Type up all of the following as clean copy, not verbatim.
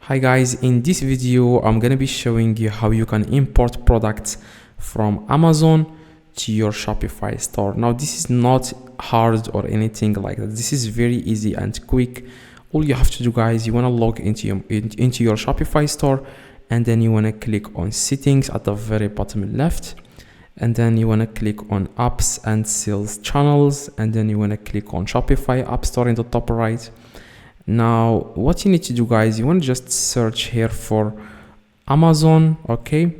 Hi guys, in this video I'm gonna be showing you how you can import products from Amazon to your Shopify store. Now this is not hard or anything like that. This is very easy and quick. All you have to do, guys, you want to log into your Shopify store, and then you want to click on settings at the very bottom left, and then you want to click on apps and sales channels, and then you want to click on Shopify App Store in the top right. Now what you need to do, guys, you want to just search here for Amazon. Okay,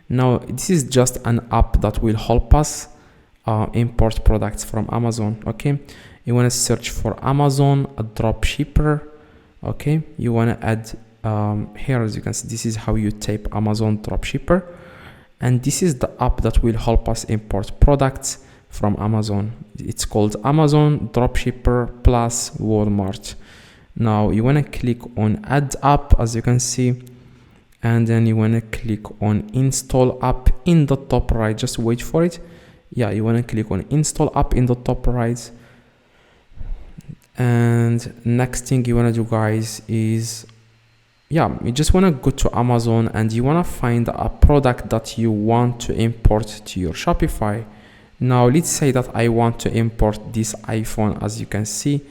now this is just an app that will help us import products from Amazon. Okay, you want to search for Amazon a drop shipper. Okay, you want to add here, as you can see, this is how you type Amazon drop shipper, and this is the app that will help us import products from Amazon. It's called Amazon Dropshipper plus Walmart. Now you want to click on add app, as you can see, and then you want to click on install app in the top right. Just wait for it. Yeah, you want to click on install app in the top right. And next thing you want to do, guys, is you just want to go to Amazon and you want to find a product that you want to import to your Shopify. Now let's say that I want to import this iPhone, as you can see,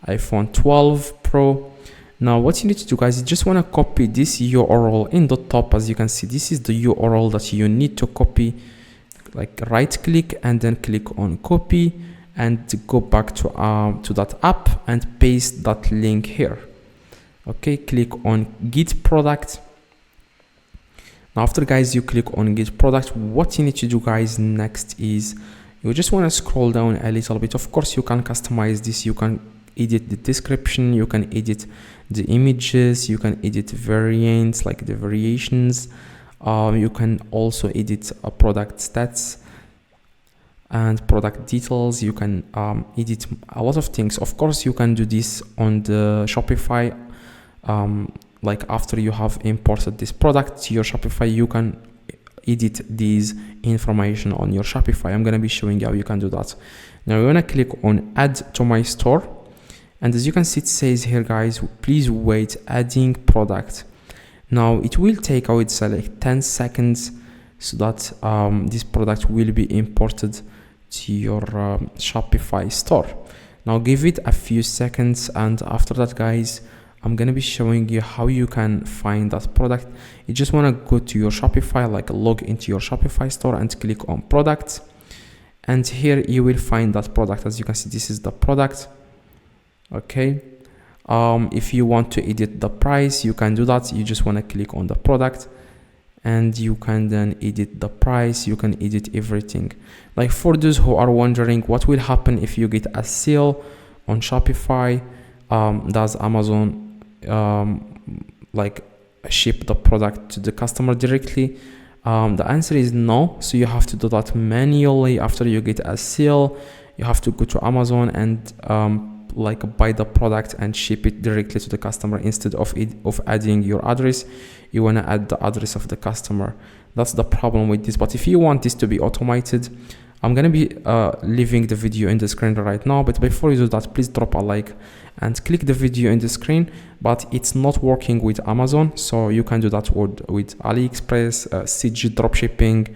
iPhone 12 Pro. Now what you need to do, guys, you just want to copy this URL in the top. As you can see, this is the URL that you need to copy. Like right click and then click on copy and go back to that app and paste that link here. Okay, click on get product. Now after, guys, you click on get product, what you need to do, guys, next is you just want to scroll down a little bit. Of course, you can customize this. You can edit the description, you can edit the images, you can edit variants, like the variations. You can also edit product stats and product details. You can edit a lot of things. Of course, you can do this on the Shopify. Like after you have imported this product to your Shopify, you can edit these information on your Shopify. I'm going to be showing you how you can do that. Now you want to click on add to my store, and as you can see, it says here, guys, please wait adding product. Now it will take, I would say, like 10 seconds so that this product will be imported to your Shopify store. Now give it a few seconds, and after that, guys, I'm gonna be showing you how you can find that product. You just want to go to your Shopify, like log into your Shopify store and click on products, and here you will find that product. As you can see, this is the product. Okay, if you want to edit the price, you can do that. You just want to click on the product and you can then edit the price. You can edit everything. Like for those who are wondering what will happen if you get a sale on Shopify, does Amazon like ship the product to the customer directly? The answer is no. So you have to do that manually. After you get a sale, you have to go to Amazon and like buy the product and ship it directly to the customer. Instead of adding your address, you want to add the address of the customer. That's the problem with this. But if you want this to be automated, I'm gonna be leaving the video in the screen right now. But before you do that, please drop a like and click the video in the screen. But it's not working with Amazon, so you can do that with AliExpress, CG dropshipping.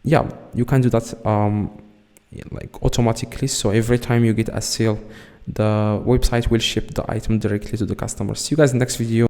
Yeah, you can do that like automatically. So every time you get a sale, the website will ship the item directly to the customer. See you guys in the next video.